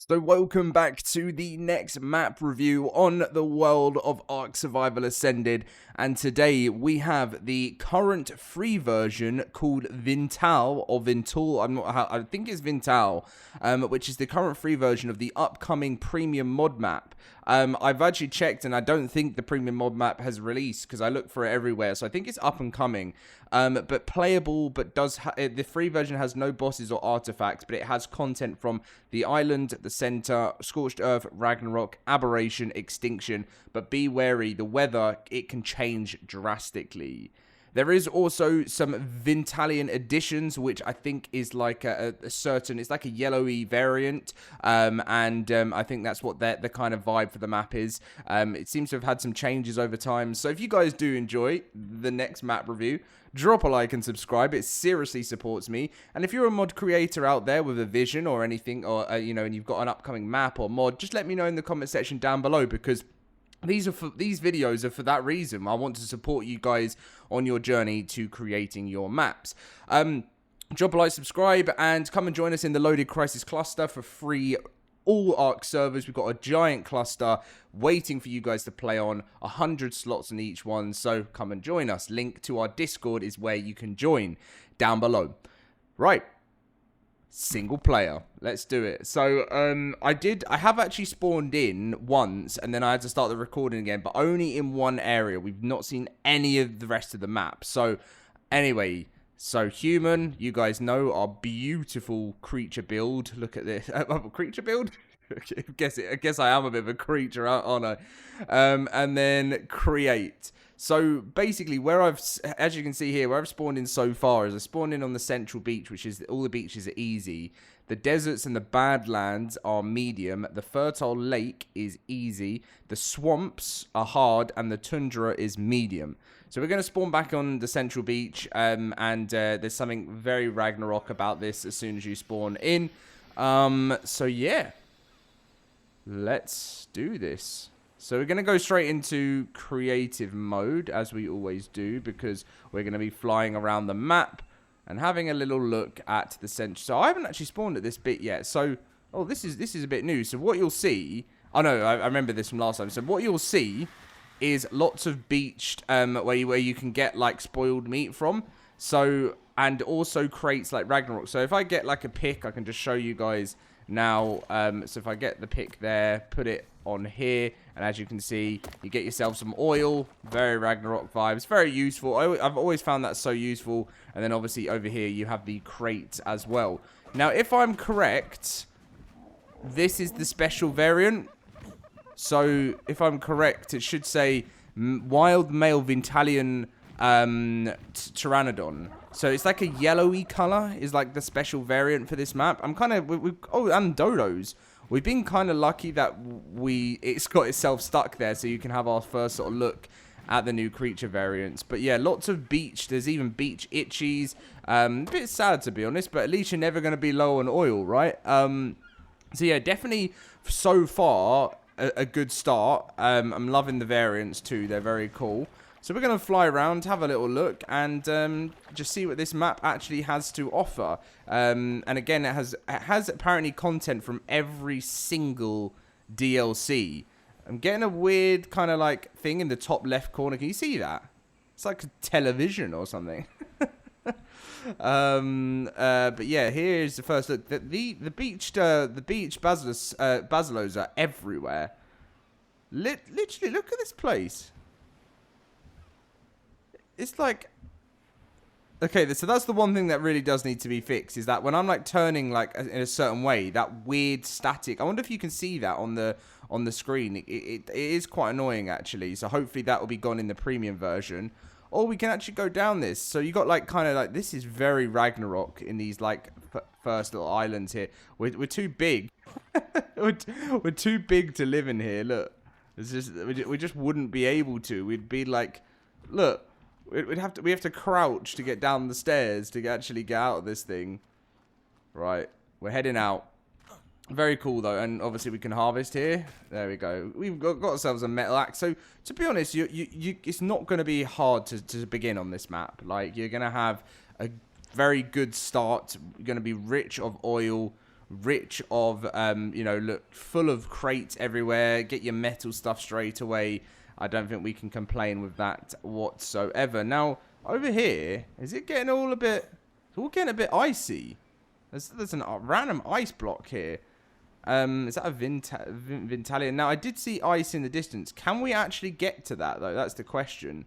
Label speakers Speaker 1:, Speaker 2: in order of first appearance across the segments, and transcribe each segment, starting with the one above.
Speaker 1: So welcome back to the next map review on the world of Ark Survival Ascended, and today we have the current free version called Vintal or Vintal. I think it's Vintal, which is the current free version of the upcoming premium mod map. I've actually checked, and I don't think the premium mod map has released because I looked for it everywhere. So I think it's up and coming, but playable. But the free version has no bosses or artifacts, but it has content from the island, the center, Scorched Earth, Ragnarok, Aberration, Extinction. But be wary, the weather, it can change drastically. There is also some Vintalian additions, which I think is like it's like a yellowy variant, I think that's what the kind of vibe for the map is. It seems to have had some changes over time, so if you guys do enjoy the next map review, drop a like and subscribe. It seriously supports me. And if you're a mod creator out there with a vision or anything, or and you've got an upcoming map or mod, just let me know in the comment section down below, because these videos are for that reason. I want to support you guys on your journey to creating your maps. Drop a like, subscribe, and come and join us in the LoadedCrysis cluster for free. All ARK servers. We've got a giant cluster waiting for you guys to play on, 100 slots in each one, so come and join us. Link to our Discord is where you can join down below. Right. Single player, let's do it. So I have actually spawned in once, and then I had to start the recording again, but only in one area. We've not seen any of the rest of the map. So anyway, so human, you guys know our beautiful creature build. Look at this. Creature build. I guess I am a bit of a creature, aren't I? And then create. So basically, as you can see here, where I've spawned in so far is I spawned in on the central beach, which is all the beaches are easy. The deserts and the badlands are medium. The fertile lake is easy. The swamps are hard, and the tundra is medium. So we're going to spawn back on the central beach, and there's something very Ragnarok about this as soon as you spawn in. So yeah, let's do this. So we're going to go straight into creative mode, as we always do, because we're going to be flying around the map and having a little look at the center. So I haven't actually spawned at this bit yet. So, oh, this is a bit new. So what you'll see, oh no, I remember this from last time. So what you'll see is lots of beached, where you can get like spoiled meat from. So, and also crates like Ragnarok. So if I get like a pick, I can just show you guys now. So if I get the pick there, put it on here, and as you can see, you get yourself some oil. Very Ragnarok vibes, very useful. I've always found that so useful. And then obviously over here you have the crate as well. Now if I'm correct, this is the special variant. So if I'm correct, it should say wild male Vintalian Pteranodon. So it's like a yellowy color is like the special variant for this map. I'm kind of and dodos. We've been kind of lucky that it's got itself stuck there, so you can have our first sort of look at the new creature variants. But yeah, lots of beach. There's even beach itchies. A bit sad to be honest, but at least you're never going to be low on oil, right? So yeah, definitely so far a good start. I'm loving the variants too. They're very cool. So we're going to fly around, have a little look, and just see what this map actually has to offer. And again, it has apparently content from every single DLC. I'm getting a weird kind of like thing in the top left corner. Can you see that? It's like a television or something. But yeah, here's the first look. The beach basilos are everywhere. Literally, look at this place. It's like, okay, so that's the one thing that really does need to be fixed, is that when I'm like turning like in a certain way, that weird static. I wonder if you can see that on the screen. It is quite annoying actually. So hopefully that will be gone in the premium version, or we can actually go down this. So you got like kind of like, this is very Ragnarok in these like first little islands here. We're too big. we're too big to live in here. Look, it's just we just wouldn't be able to. We'd be like, look. We have to crouch to get down the stairs to actually get out of this thing. Right, we're heading out. Very cool though, and obviously we can harvest here. There we go. We've got ourselves a metal axe. So to be honest, it's not going to be hard to begin on this map. Like, you're going to have a very good start. You're going to be rich of oil, rich of, you know, look, full of crates everywhere. Get your metal stuff straight away. I don't think we can complain with that whatsoever. Now, over here, is it getting all a bit... It's all getting a bit icy. There's a random ice block here. Is that a Vintalian? Now, I did see ice in the distance. Can we actually get to that, though? That's the question.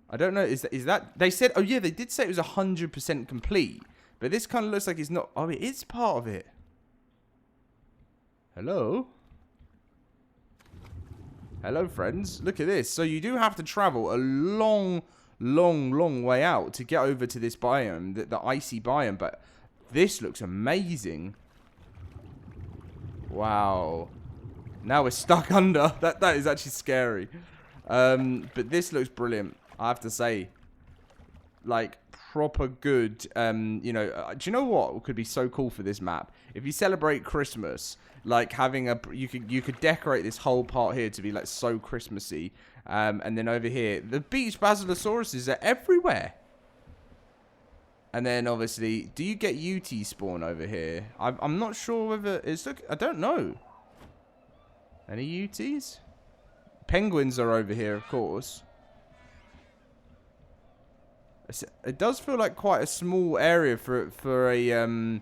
Speaker 1: I don't know. Is that... They said... Oh, yeah, they did say it was 100% complete. But this kind of looks like it's not... Oh, it is part of it. Hello? Hello, friends. Look at this. So you do have to travel a long way out to get over to this biome, the icy biome. But this looks amazing. Wow. Now we're stuck under. That is actually scary. But this looks brilliant, I have to say. Like, proper good. You know, do you know what could be so cool for this map? If you celebrate Christmas, like having a... You could decorate this whole part here to be like so Christmassy. And then over here, the beach basilosauruses are everywhere. And then obviously, do you get UT spawn over here? I'm not sure whether it's... Look, I don't know. Any UTs? Penguins are over here, of course. It does feel like quite a small area for a...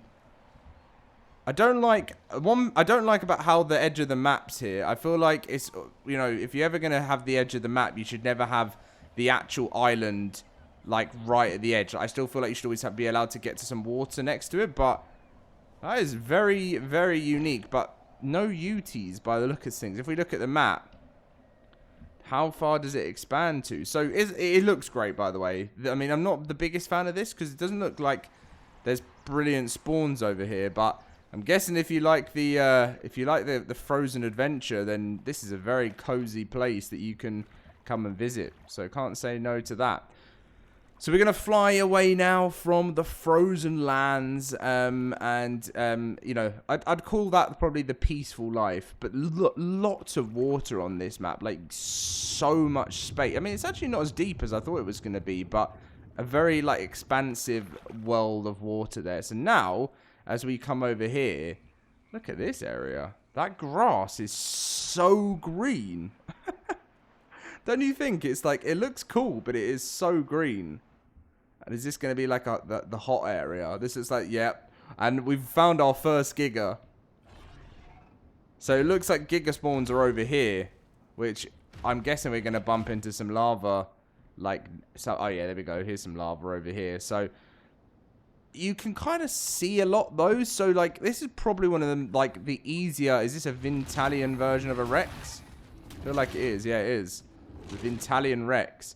Speaker 1: I don't like about how the edge of the map's here. I feel like it's, you know, if you're ever gonna have the edge of the map, you should never have the actual island like right at the edge. I still feel like you should always be allowed to get to some water next to it, but that is very, very unique. But no UTs by the look of things. If we look at the map, how far does it expand to? So it looks great, by the way. I mean, I'm not the biggest fan of this because it doesn't look like there's brilliant spawns over here, but I'm guessing if you like the frozen adventure, then this is a very cozy place that you can come and visit. So can't say no to that. So we're going to fly away now from the frozen lands, you know, I'd call that probably the peaceful life, but lots of water on this map, like so much space. I mean, it's actually not as deep as I thought it was going to be, but a very like expansive world of water there. So now, as we come over here, look at this area. That grass is so green. Don't you think? It's like, it looks cool, but it is so green. And is this going to be like the hot area? This is like, yep. And we've found our first Giga. So it looks like Giga spawns are over here, which I'm guessing we're going to bump into some lava. Like, so, oh yeah, there we go. Here's some lava over here. So you can kind of see a lot of those. So like, this is probably one of them, like the easier. Is this a Vintalian version of a Rex? I feel like it is. Yeah, it is. The Vintalian Rex.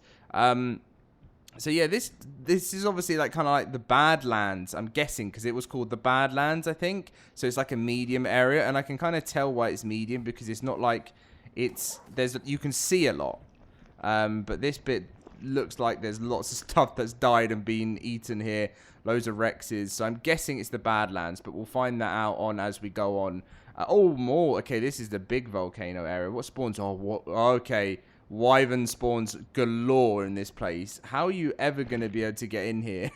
Speaker 1: So yeah, this is obviously like kind of like the Badlands, I'm guessing, because it was called the Badlands, I think. So it's like a medium area, and I can kind of tell why it's medium because it's not like you can see a lot. But this bit looks like there's lots of stuff that's died and been eaten here. Loads of Rexes. So I'm guessing it's the Badlands, but we'll find that out as we go on. Oh, more. Okay, this is the big volcano area. What spawns? Oh, what? Okay. Wyvern spawns galore in this place. How are you ever going to be able to get in here?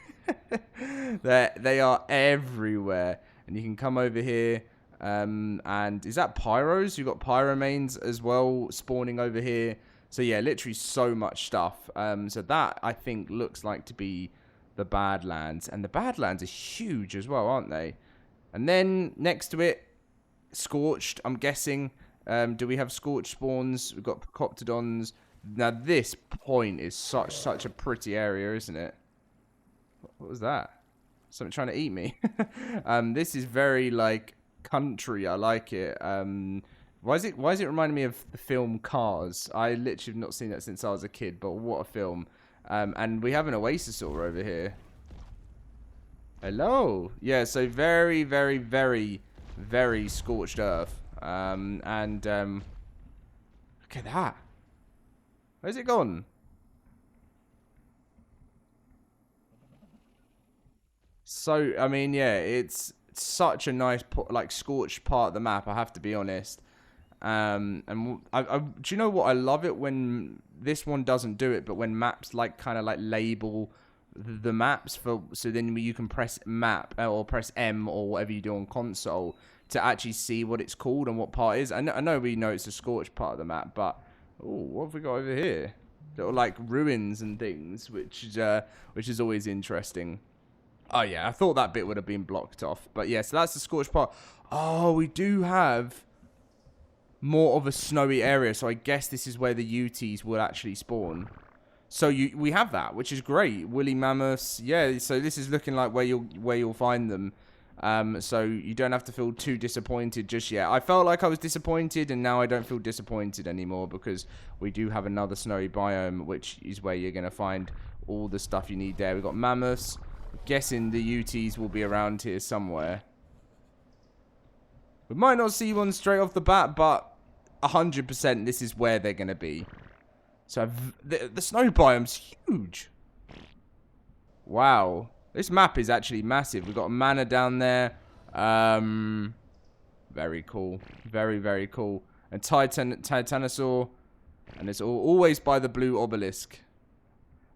Speaker 1: They are everywhere. And you can come over here. And is that pyros? You've got pyromanes as well spawning over here. So yeah, literally so much stuff. So that, I think, looks like to be the Badlands. And the Badlands are huge as well, aren't they? And then next to it, Scorched, I'm guessing. Do we have Scorched spawns? We've got Coptodons. Now this point is such a pretty area, isn't it? What was that? Something trying to eat me. This is very like country. I like it. Why is it reminding me of the film Cars? I literally have not seen that since I was a kid, but what a film. And we have an Oasisaur over here. Hello. Yeah, so very, very, very, very Scorched Earth. Look at that. Where's it gone? So, I mean, yeah, it's such a nice, like, scorched part of the map, I have to be honest. And do you know what? I love it when this one doesn't do it, but when maps, like, kind of, like, label the maps for, so then you can press map or press M or whatever you do on console to actually see what it's called and what part it is. I know we know it's the scorched part of the map, but oh, what have we got over here? Little like ruins and things, which is always interesting. Oh yeah, I thought that bit would have been blocked off, but yeah, so that's the scorched part. Oh, we do have more of a snowy area, so I guess this is where the UTs will actually spawn. So we have that, which is great. Woolly mammoths, yeah. So this is looking like where you'll find them. So you don't have to feel too disappointed just yet. I felt like I was disappointed, and now I don't feel disappointed anymore because we do have another snowy biome, which is where you're gonna find all the stuff you need there. We've got mammoths. I'm guessing the UTs will be around here somewhere. We might not see one straight off the bat, but 100% this is where they're gonna be. So the snow biome's huge. Wow. This map is actually massive. We've got mana down there. Very cool. Very, very cool. And Titanosaur. And it's always by the blue obelisk.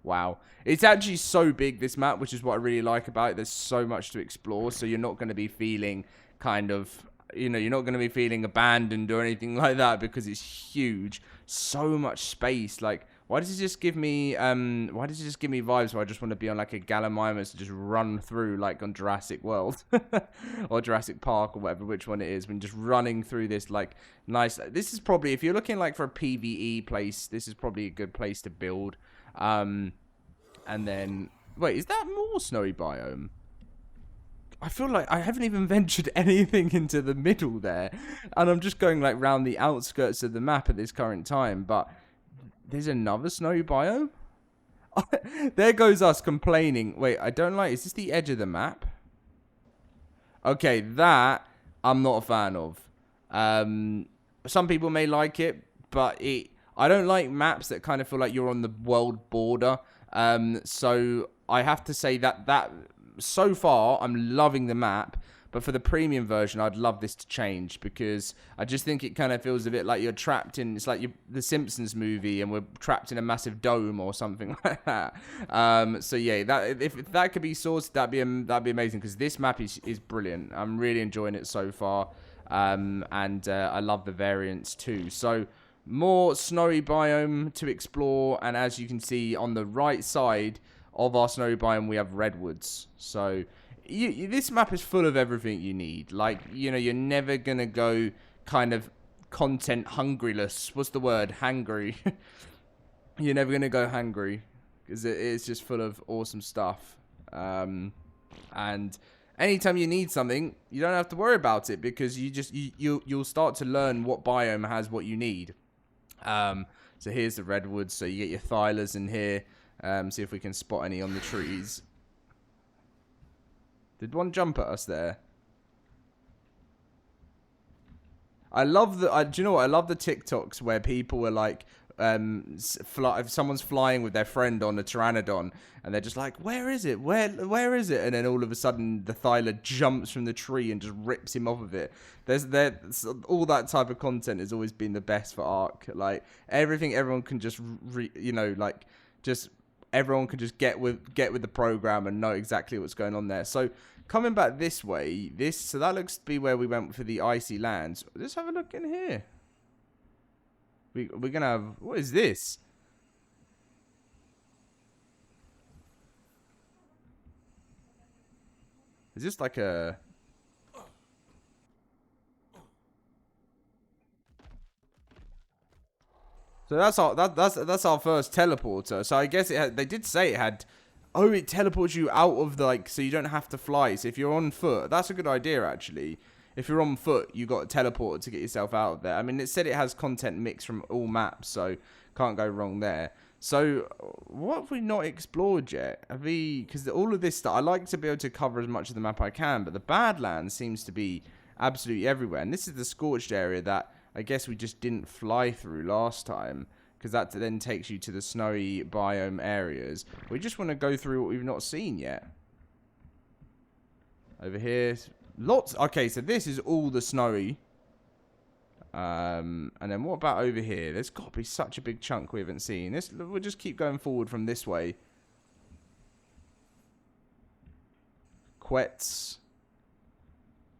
Speaker 1: Wow. It's actually so big, this map, which is what I really like about it. There's so much to explore. So you're not going to be feeling kind of, you know, you're not going to be feeling abandoned or anything like that because it's huge. So much space. Like, why does it just give me vibes where I just want to be on like a Gallimimus to just run through like on Jurassic World or Jurassic Park or whatever, which one it is, when just running through this like nice, this is probably, if you're looking like for a PvE place, this is probably a good place to build. And then, wait, is that more snowy biome? I feel like I haven't even ventured anything into the middle there. And I'm just going like round the outskirts of the map at this current time. But there's another snowy biome? There goes us complaining. Wait, I don't like... Is this the edge of the map? Okay, that I'm not a fan of. Some people may like it, but I don't like maps that kind of feel like you're on the world border. So I have to say that so far I'm loving the map, but for the premium version I'd love this to change, because I just think it kind of feels a bit like you're trapped in, it's like the Simpsons movie and we're trapped in a massive dome or something like that. So yeah, that if that could be sorted, that'd be amazing, because this map is brilliant. I'm really enjoying it so far. And I love the variants too. So more snowy biome to explore, and as you can see on the right side of our snowy biome, we have redwoods. So this map is full of everything you need. Like, you know, you're never gonna go kind of content hungryless. What's the word? Hangry. You're never gonna go hangry, because it is just full of awesome stuff. And anytime you need something, you don't have to worry about it, because you'll start to learn what biome has what you need. So here's the redwoods. So you get your thylas in here. See if we can spot any on the trees. Did one jump at us there? I love the... do you know what? I love the TikToks where people are like... if someone's flying with their friend on a pteranodon, and they're just like, where is it? Where is it? And then all of a sudden, the thyla jumps from the tree and just rips him off of it. There's all that type of content has always been the best for ARK. Like, everyone can just... everyone can just get with the program and know exactly what's going on there. So coming back this way, so that looks to be where we went for the icy lands. Let's have a look in here. We're gonna have, what is this? Is this like a... So that's our first teleporter. So I guess they did say it had... Oh, it teleports you out of the, like, so you don't have to fly. So if you're on foot, that's a good idea, actually. If you're on foot, you got a teleporter to get yourself out of there. I mean, it said it has content mixed from all maps, so can't go wrong there. So what have we not explored yet? Have we... Because all of this stuff, I like to be able to cover as much of the map I can, but the Badlands seems to be absolutely everywhere. And this is the Scorched area that I guess we just didn't fly through last time, because that then takes you to the snowy biome areas. We just want to go through what we've not seen yet. Over here, lots. Okay, so this is all the snowy. And then what about over here? There's got to be such a big chunk we haven't seen. We'll just keep going forward from this way. quets.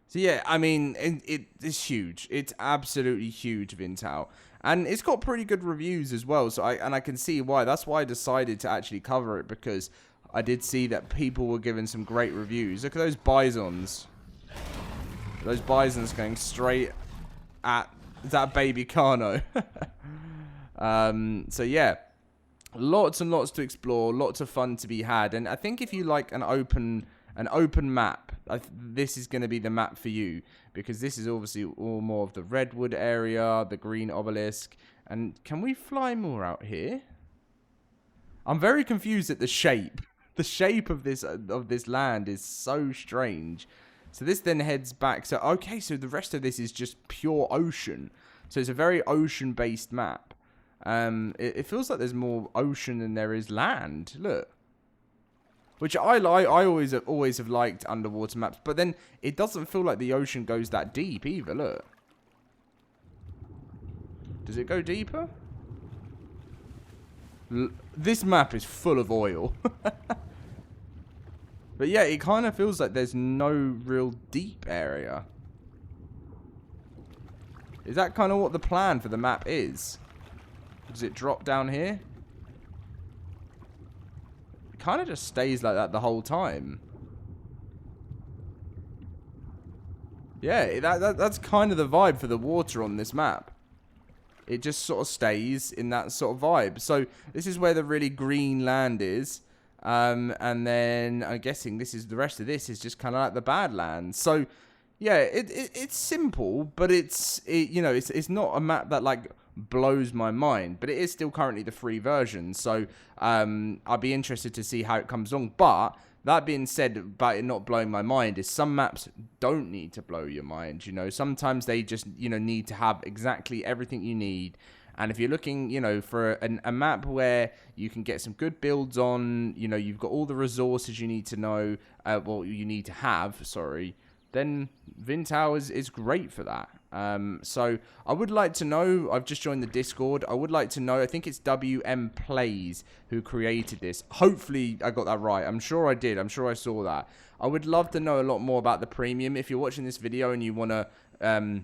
Speaker 1: So yeah, I mean, it's huge. It's absolutely huge, Vintal. And it's got pretty good reviews as well. So I can see why. That's why I decided to actually cover it, because I did see that people were giving some great reviews. Look at those bisons. Those bisons going straight at that baby Carno. So yeah, lots and lots to explore, lots of fun to be had. And I think if you like an open map, this is going to be the map for you, because this is obviously all more of the Redwood area, the green obelisk. And can we fly more out here? I'm very confused at the shape. The shape of this land is so strange. So this then heads back. So okay, so the rest of this is just pure ocean. So it's a very ocean-based map. It feels like there's more ocean than there is land. Look. Which I like. I always have liked underwater maps, but then it doesn't feel like the ocean goes that deep either. Look, does it go deeper? This map is full of oil. But yeah, it kind of feels like there's no real deep area. Is that kind of what the plan for the map is? Does it drop down here? Kind of just stays like that the whole time. Yeah, that's kind of the vibe for the water on this map. It just sort of stays in that sort of vibe. So this is where the really green land is, and then I'm guessing this is the rest of this is just kind of like the badlands. So yeah, it's simple, but it's not a map that like blows my mind, but it is still currently the free version, so I'll be interested to see how it comes along. But that being said, about it not blowing my mind, is some maps don't need to blow your mind. Sometimes they just need to have exactly everything you need. And if you're looking for a map where you can get some good builds on, you've got all the resources you need to know, you need to have, sorry, then Vintal is great for that. So I would like to know, I've just joined the Discord, I would like to know, I think it's WM Plays who created this. Hopefully I got that right. I'm sure I did. I'm sure I saw that. I would love to know a lot more about the premium. If you're watching this video and you want to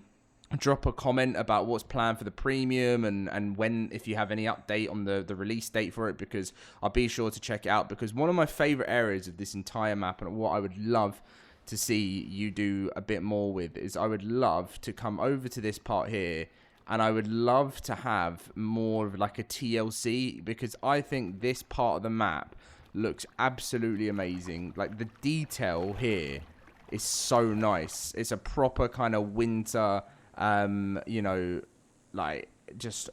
Speaker 1: drop a comment about what's planned for the premium and when, if you have any update on the release date for it, because I'll be sure to check it out, because one of my favorite areas of this entire map, and what I would love to see you do a bit more with, is I would love to come over to this part here, and I would love to have more of like a TLC, because I think this part of the map looks absolutely amazing. Like the detail here is so nice. It's a proper kind of winter, like just,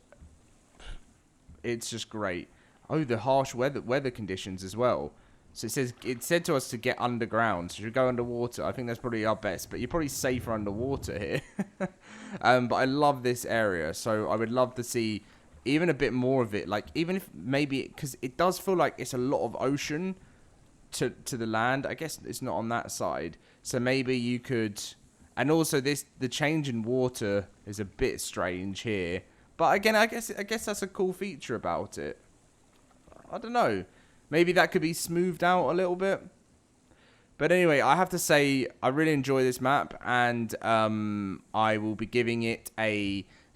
Speaker 1: it's just great. Oh, the harsh weather conditions as well. So it said to us to get underground, so you go underwater. I think that's probably our best, but you're probably safer underwater here. But I love this area, so I would love to see even a bit more of it. Like, even if maybe, because it does feel like it's a lot of ocean to the land. I guess it's not on that side, so maybe you could. And also the change in water is a bit strange here. But again, I guess that's a cool feature about it. I don't know. Maybe that could be smoothed out a little bit. But anyway, I have to say, I really enjoy this map. And I will be giving it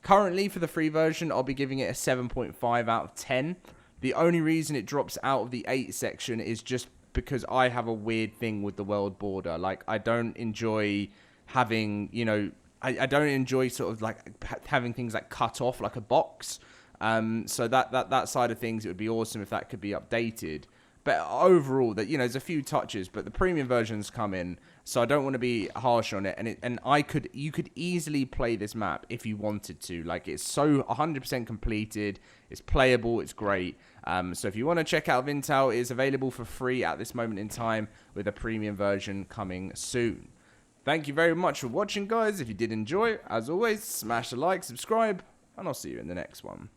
Speaker 1: currently for the free version, I'll be giving it a 7.5 out of 10. The only reason it drops out of the 8 section is just because I have a weird thing with the world border. Like, I don't enjoy having, I don't enjoy sort of like having things like cut off like a box. So that side of things, it would be awesome if that could be updated. But overall, there's a few touches, but the premium versions come in, so I don't want to be harsh on it. And you could easily play this map if you wanted to. Like, it's so 100% completed, it's playable, it's great. So if you want to check out Vintal, it is available for free at this moment in time, with a premium version coming soon. Thank you very much for watching, guys. If you did enjoy, as always, smash the like, subscribe, and I'll see you in the next one.